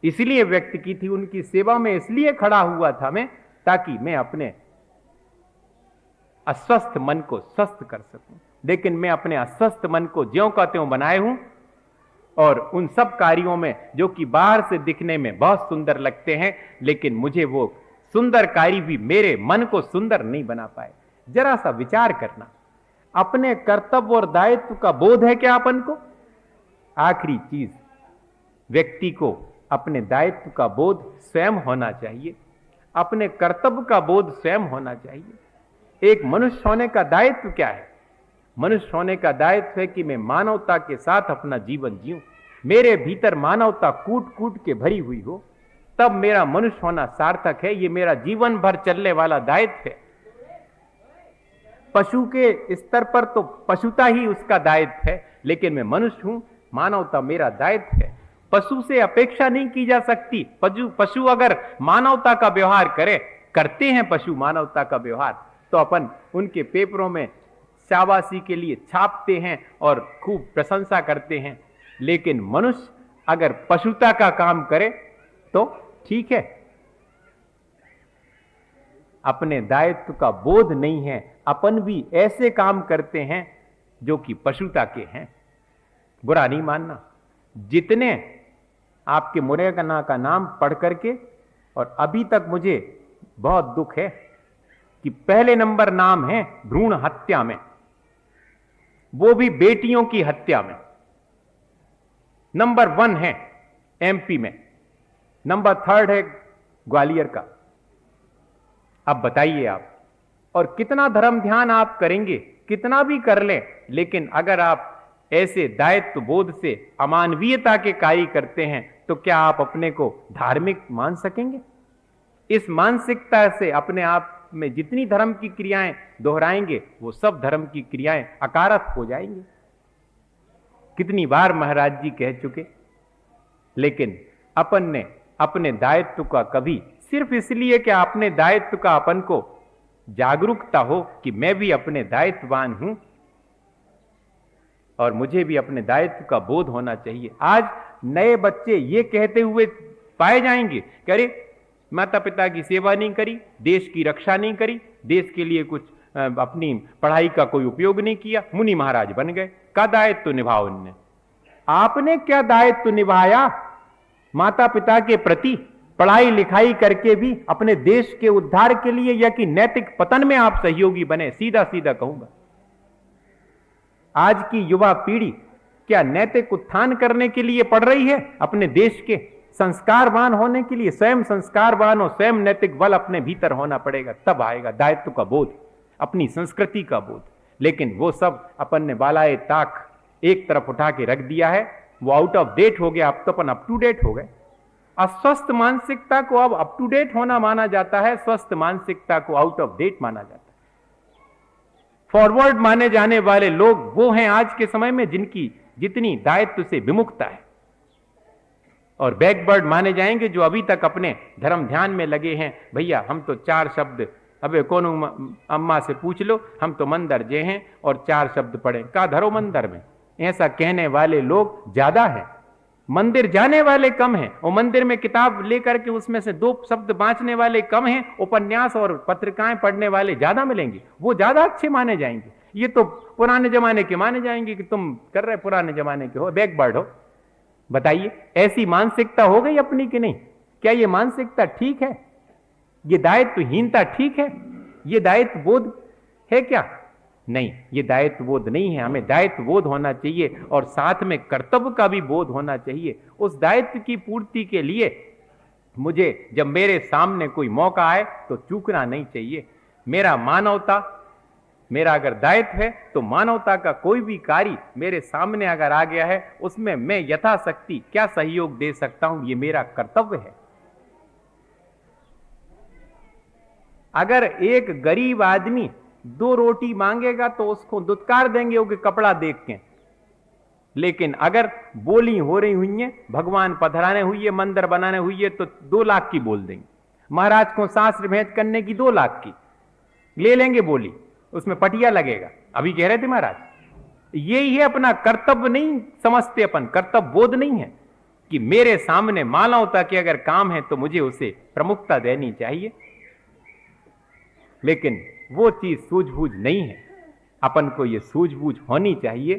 इसलिए व्यक्त की थी, उनकी सेवा में इसलिए खड़ा हुआ था मैं, ताकि मैं अपने अस्वस्थ मन को स्वस्थ कर सकूं। लेकिन मैं अपने अस्वस्थ मन को ज्यों का त्यों बनाए हूं, और उन सब कार्यों में जो कि बाहर से दिखने में बहुत सुंदर लगते हैं, लेकिन मुझे वो सुंदर कार्य भी मेरे मन को सुंदर नहीं बना पाए। जरा सा विचार करना, अपने कर्तव्य और दायित्व का बोध है क्या अपन को? आखिरी चीज, व्यक्ति को अपने दायित्व का बोध स्वयं होना चाहिए, अपने कर्तव्य का बोध स्वयं होना चाहिए। एक मनुष्य होने का दायित्व क्या है? मनुष्य होने का दायित्व है कि मैं मानवता के साथ अपना जीवन जीऊं, मेरे भीतर मानवता कूट कूट के भरी हुई हो, तब मेरा मनुष्य होना सार्थक है। ये मेरा जीवन भर चलने वाला दायित्व है। पशु के स्तर पर तो पशुता ही उसका दायित्व है, लेकिन मैं मनुष्य हूं, मानवता मेरा दायित्व है। पशु से अपेक्षा नहीं की जा सकती। पशु अगर मानवता का व्यवहार करते हैं पशु मानवता का व्यवहार, तो अपन उनके पेपरों में शाबाशी के लिए छापते हैं और खूब प्रशंसा करते हैं। लेकिन मनुष्य अगर पशुता का काम करे तो ठीक है। अपने दायित्व का बोध नहीं है, अपन भी ऐसे काम करते हैं जो कि पशुता के हैं। बुरा नहीं मानना। जितने आपके मुरैना का नाम पढ़ करके, और अभी तक मुझे बहुत दुख है कि पहले नंबर नाम है भ्रूण हत्या में, वो भी बेटियों की हत्या में। नंबर 1 है एमपी में, नंबर 3 है ग्वालियर का। अब बताइए आप, और कितना धर्म ध्यान आप करेंगे, कितना भी कर लें, लेकिन अगर आप ऐसे दायित्व बोध से अमानवीयता के कार्य करते हैं, तो क्या आप अपने को धार्मिक मान सकेंगे? इस मानसिकता से अपने आप में जितनी धर्म की क्रियाएं दोहराएंगे, वो सब धर्म की क्रियाएं अकारक हो जाएंगी। कितनी बार महाराज जी कह चुके। लेकिन अपन ने अपने दायित्व का कभी, सिर्फ इसलिए कि अपने दायित्व का अपन को जागरूकता हो कि मैं भी अपने दायित्ववान हूं और मुझे भी अपने दायित्व का बोध होना चाहिए। आज नए बच्चे ये कहते हुए पाए जाएंगे कि अरे माता पिता की सेवा नहीं करी, देश की रक्षा नहीं करी, देश के लिए कुछ अपनी पढ़ाई का कोई उपयोग नहीं किया, मुनि महाराज बन गए। का दायित्व निभाओ उनने? आपने क्या दायित्व निभाया माता पिता के प्रति? पढ़ाई लिखाई करके भी अपने देश के उद्धार के लिए, या कि नैतिक पतन में आप सहयोगी बने? सीधा सीधा कहूंगा, आज की युवा पीढ़ी क्या नैतिक उत्थान करने के लिए पढ़ रही है? अपने देश के संस्कारवान होने के लिए स्वयं संस्कारवान और स्वयं नैतिक बल अपने भीतर होना पड़ेगा, तब आएगा दायित्व का बोध, अपनी संस्कृति का बोध। लेकिन वो सब अपन ने बालाए ताक एक तरफ उठा के रख दिया है, वो आउट ऑफ डेट हो गया। अब तो अपन अप टू डेट हो गए। अस्वस्थ मानसिकता को अब अप टू डेट होना माना जाता है, स्वस्थ मानसिकता को आउट ऑफ डेट माना जाता है। फॉरवर्ड माने जाने वाले लोग वो हैं आज के समय में जिनकी जितनी दायित्व से विमुखता है, और बैकवर्ड माने जाएंगे जो अभी तक अपने धर्म ध्यान में लगे हैं। भैया हम तो 4 शब्द, अबे कौन अम्मा से पूछ लो, हम तो मंदिर जे हैं और 4 शब्द पढ़े, का धरो मंदिर में। ऐसा कहने वाले लोग ज्यादा हैं, मंदिर जाने वाले कम हैं। और मंदिर में किताब लेकर के उसमें से 2 शब्द बांचने वाले कम हैं, उपन्यास और पत्रिकाएं पढ़ने वाले ज्यादा मिलेंगे, वो ज्यादा अच्छे माने जाएंगे। ये तो पुराने जमाने के माने जाएंगे कि तुम कर रहे पुराने जमाने के हो, बैकवर्ड हो। बताइए, ऐसी मानसिकता हो गई अपनी कि नहीं? क्या ये मानसिकता ठीक है? ये दायित्वहीनता ठीक है? ये दायित्व बोध है क्या? नहीं, ये दायित्व बोध नहीं है। हमें दायित्व बोध होना चाहिए और साथ में कर्तव्य का भी बोध होना चाहिए। उस दायित्व की पूर्ति के लिए मुझे जब मेरे सामने कोई मौका आए तो चूकना नहीं चाहिए। मेरा मानवता मेरा अगर दायित्व है तो मानवता का कोई भी कार्य मेरे सामने अगर आ गया है उसमें मैं यथाशक्ति क्या सहयोग दे सकता हूं, ये मेरा कर्तव्य है। अगर एक गरीब आदमी 2 रोटी मांगेगा तो उसको दुत्कार देंगे कि कपड़ा देख के, लेकिन अगर बोली हो रही हुई है, भगवान पधराने हुई है, मंदिर बनाने हुई है, तो 2 लाख की बोल देंगे। महाराज को शास्त्र भेंट करने की 2 लाख की ले लेंगे बोली, उसमें पटिया लगेगा। अभी कह रहे थे महाराज, यही है अपना कर्तव्य नहीं समझते अपन, कर्तव्य बोध नहीं है कि मेरे सामने मानवता के अगर काम है तो मुझे उसे प्रमुखता देनी चाहिए। लेकिन वो चीज सूझबूझ नहीं है। अपन को ये सूझबूझ होनी चाहिए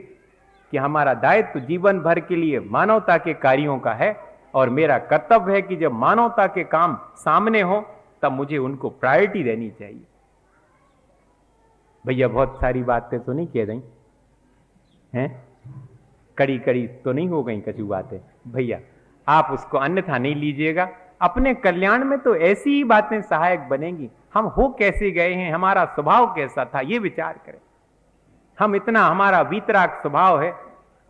कि हमारा दायित्व जीवन भर के लिए मानवता के कार्यों का है, और मेरा कर्तव्य है कि जब मानवता के काम सामने हो तब मुझे उनको प्रायोरिटी देनी चाहिए। भैया बहुत सारी बातें तो नहीं कह रही हैं, कड़ी कड़ी तो नहीं हो गई कछु बातें भैया, आप उसको अन्यथा नहीं लीजिएगा। अपने कल्याण में तो ऐसी ही बातें सहायक बनेंगी। हम हो कैसे गए हैं, हमारा स्वभाव कैसा था, ये विचार करें। हम इतना, हमारा वीतराग स्वभाव है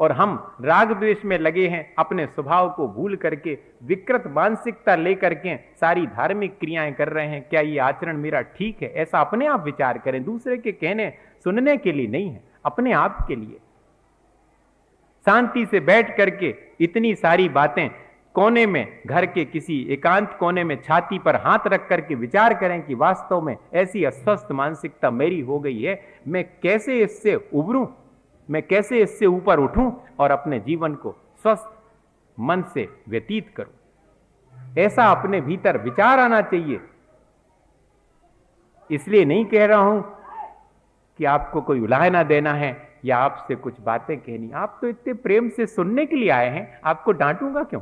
और हम राग द्वेष में लगे हैं, अपने स्वभाव को भूल करके विकृत मानसिकता लेकर के सारी धार्मिक क्रियाएं कर रहे हैं। क्या ये आचरण मेरा ठीक है? ऐसा अपने आप विचार करें, दूसरे के कहने सुनने के लिए नहीं है, अपने आप के लिए। शांति से बैठ करके इतनी सारी बातें कोने में, घर के किसी एकांत कोने में छाती पर हाथ रख करके विचार करें कि वास्तव में ऐसी अस्वस्थ मानसिकता मेरी हो गई है, मैं कैसे इससे उबरूं, मैं कैसे इससे ऊपर उठूं और अपने जीवन को स्वस्थ मन से व्यतीत करूं। ऐसा अपने भीतर विचार आना चाहिए। इसलिए नहीं कह रहा हूं कि आपको कोई उलाहना देना है या आपसे कुछ बातें कहनी। आप तो इतने प्रेम से सुनने के लिए आए हैं, आपको डांटूंगा क्यों?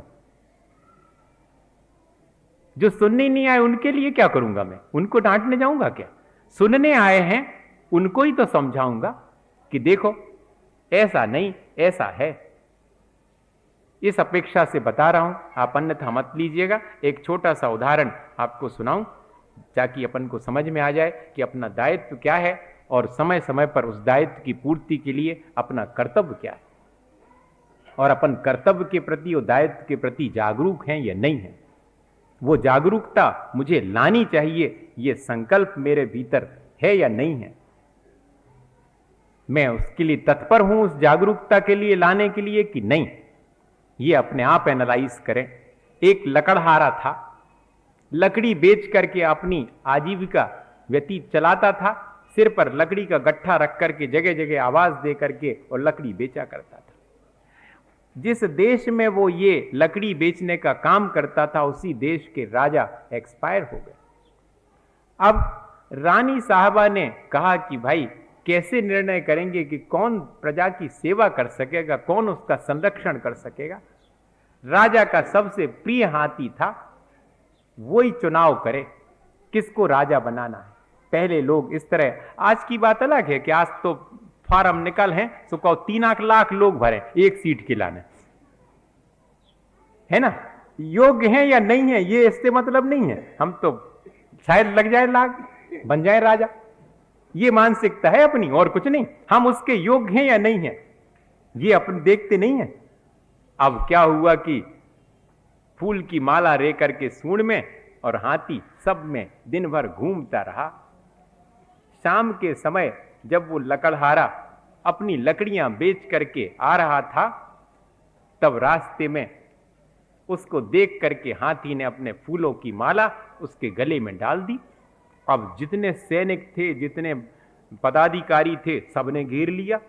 जो सुनने नहीं आए उनके लिए क्या करूंगा मैं? उनको डांटने जाऊंगा क्या? सुनने आए हैं उनको ही तो समझाऊंगा कि देखो ऐसा नहीं, ऐसा है। इस अपेक्षा से बता रहा हूं, आप अन्यथा मत लीजिएगा। एक छोटा सा उदाहरण आपको सुनाऊं ताकि अपन को समझ में आ जाए कि अपना दायित्व क्या है और समय समय पर उस दायित्व की पूर्ति के लिए अपना कर्तव्य क्या है, और अपन कर्तव्य के प्रति और दायित्व के प्रति जागरूक हैं या नहीं है। वो जागरूकता मुझे लानी चाहिए, ये संकल्प मेरे भीतर है या नहीं है। मैं उसके लिए तत्पर हूं, उस जागरूकता के लिए लाने के लिए कि नहीं, ये अपने आप एनालाइज करें। एक लकड़हारा था, लकड़ी बेच करके अपनी आजीविका व्यतीत चलाता था। सिर पर लकड़ी का गट्ठा रख करके जगह जगह आवाज दे करके और लकड़ी बेचा करता था। जिस देश में वो ये लकड़ी बेचने का काम करता था, उसी देश के राजा एक्सपायर हो गए। अब रानी साहबा ने कहा कि भाई कैसे निर्णय करेंगे कि कौन प्रजा की सेवा कर सकेगा, कौन उसका संरक्षण कर सकेगा। राजा का सबसे प्रिय हाथी था, वही चुनाव करे किसको राजा बनाना है। पहले लोग इस तरह, आज की बात अलग है कि आज तो फार्म निकल हैं, तो कहो 3 लाख लोग भरे एक सीट के लाने, है ना। योग्य है या नहीं है ये इससे मतलब नहीं है, हम तो शायद लग जाए लाख, बन जाए राजा, ये मानसिकता है अपनी और कुछ नहीं। हम उसके योग्य हैं या नहीं है ये अपन देखते नहीं है। अब क्या हुआ कि फूल की माला रे करके सूंड में और हाथी सब में दिन भर घूमता रहा। शाम के समय जब वो लकड़हारा अपनी लकड़ियां बेच करके आ रहा था, तब रास्ते में उसको देख करके हाथी ने अपने फूलों की माला उसके गले में डाल दी। अब जितने सैनिक थे, जितने पदाधिकारी थे, सबने घेर लिया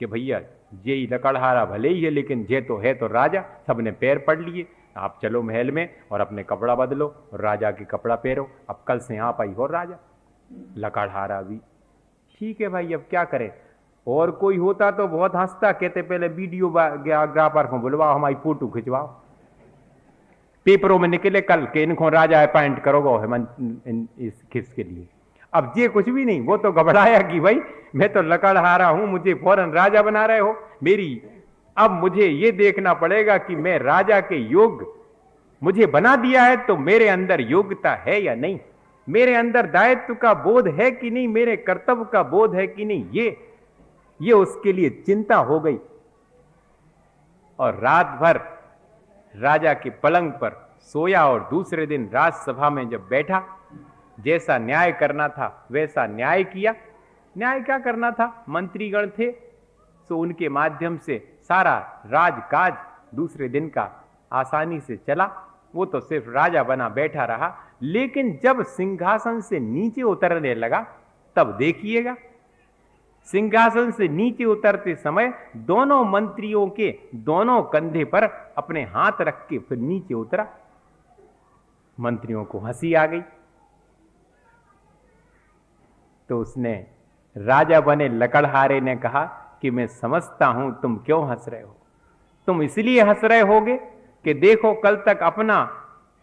कि भैया ये लकड़हारा भले ही है लेकिन ये तो है तो राजा। सबने पैर पड़ लिए, आप चलो महल में और अपने कपड़ा बदलो और राजा के कपड़ा पहनो, अब कल से यहाँ पाई हो राजा। लकड़हारा भी ठीक है भाई, अब क्या करें। और कोई होता तो बहुत हंसता, कहते पहले वीडियोग्राफर को बुलवाओ, हमारी फोटो खिंचवाओ, पेपरों में निकले कल के इनको राजा अपॉइंट करोगे हेमंत इस किस के लिए। अब ये कुछ भी नहीं, वो तो घबराया कि भाई मैं तो लकड़हारा हूं, मुझे फौरन राजा बना रहे हो, मेरी अब मुझे ये देखना पड़ेगा कि मैं राजा के योग्य, मुझे बना दिया है तो मेरे अंदर योग्यता है या नहीं। मेरे अंदर दायित्व का बोध है कि नहीं, मेरे कर्तव्य का बोध है कि नहीं, ये उसके लिए चिंता हो गई। और रात भर राजा के पलंग पर सोया और दूसरे दिन राजसभा में जब बैठा, जैसा न्याय करना था वैसा न्याय किया। न्याय क्या करना था, मंत्रीगण थे तो उनके माध्यम से सारा राजकाज दूसरे दिन का आसानी से चला। वो तो सिर्फ राजा बना बैठा रहा। लेकिन जब सिंहासन से नीचे उतरने लगा तब देखिएगा, सिंहासन से नीचे उतरते समय दोनों मंत्रियों के दोनों कंधे पर अपने हाथ रख के फिर नीचे उतरा। मंत्रियों को हंसी आ गई तो उसने, राजा बने लकड़हारे ने कहा कि मैं समझता हूं तुम क्यों हंस रहे हो। तुम इसलिए हंस रहे होगे कि देखो कल तक अपना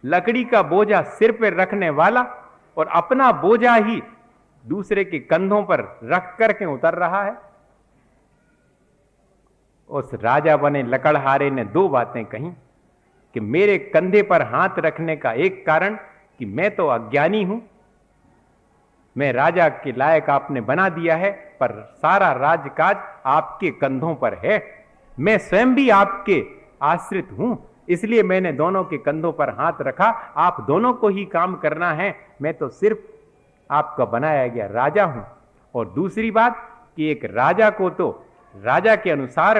लकड़ी का बोझा सिर पर रखने वाला और अपना बोझा ही दूसरे के कंधों पर रख करके उतर रहा है। उस राजा बने लकड़हारे ने दो बातें कही कि मेरे कंधे पर हाथ रखने का एक कारण कि मैं तो अज्ञानी हूं, मैं राजा के लायक आपने बना दिया है, पर सारा राजकाज आपके कंधों पर है। मैं स्वयं भी आपके आश्रित हूं, इसलिए मैंने दोनों के कंधों पर हाथ रखा। आप दोनों को ही काम करना है, मैं तो सिर्फ आपका बनाया गया राजा हूं। और दूसरी बात कि एक राजा को तो राजा के अनुसार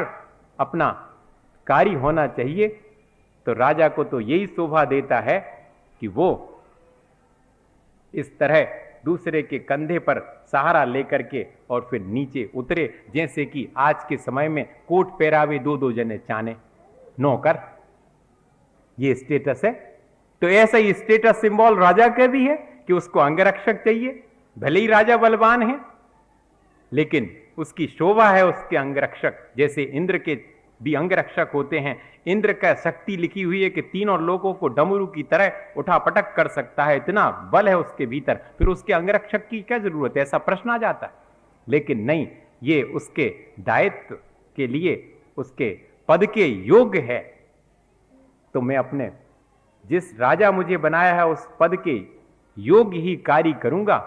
अपना कार्य होना चाहिए, तो राजा को तो यही शोभा देता है कि वो इस तरह दूसरे के कंधे पर सहारा लेकर के और फिर नीचे उतरे, जैसे कि आज के समय में कोट पहरावे दो दो जने चाने नौकर, ये स्टेटस है। तो ऐसा ही स्टेटस सिंबल राजा का भी है कि उसको अंगरक्षक चाहिए। भले ही राजा बलवान है लेकिन उसकी शोभा है उसके अंगरक्षक। जैसे इंद्र के भी अंगरक्षक होते हैं। इंद्र का शक्ति लिखी हुई है कि तीनों लोगों को डमरू की तरह उठा पटक कर सकता है, इतना बल है उसके भीतर, फिर उसके अंगरक्षक की क्या जरूरत है, ऐसा प्रश्न आ जाता है। लेकिन नहीं, ये उसके दायित्व के लिए उसके पद के योग्य है। तो मैं अपने जिस राजा मुझे बनाया है उस पद के योग्य ही कार्य करूंगा।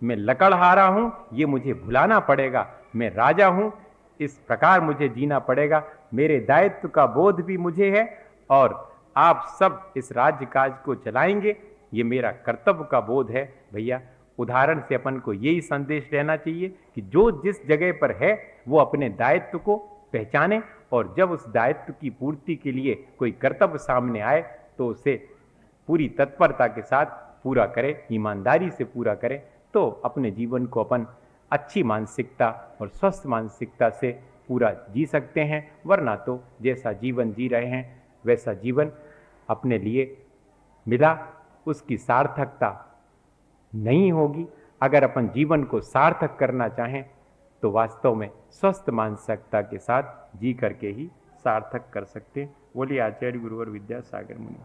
मैं लकड़हारा हूं, ये मुझे भुलाना पड़ेगा। मैं राजा हूं, इस प्रकार मुझे जीना पड़ेगा। मेरे दायित्व का बोध भी मुझे है और आप सब इस राज्य काज को चलाएंगे, ये मेरा कर्तव्य का बोध है। भैया, उदाहरण से अपन को यही संदेश लेना चाहिए कि जो जिस जगह पर है वो अपने दायित्व को पहचाने और जब उस दायित्व की पूर्ति के लिए कोई कर्तव्य सामने आए तो उसे पूरी तत्परता के साथ पूरा करे, ईमानदारी से पूरा करे, तो अपने जीवन को अपन अच्छी मानसिकता और स्वस्थ मानसिकता से पूरा जी सकते हैं। वरना तो जैसा जीवन जी रहे हैं वैसा जीवन अपने लिए मिला, उसकी सार्थकता नहीं होगी। अगर अपन जीवन को सार्थक करना चाहें तो वास्तव में स्वस्थ मानसिकता के साथ जी करके ही सार्थक कर सकते हैं। बोलिए आचार्य गुरुवर विद्यासागर मुनि।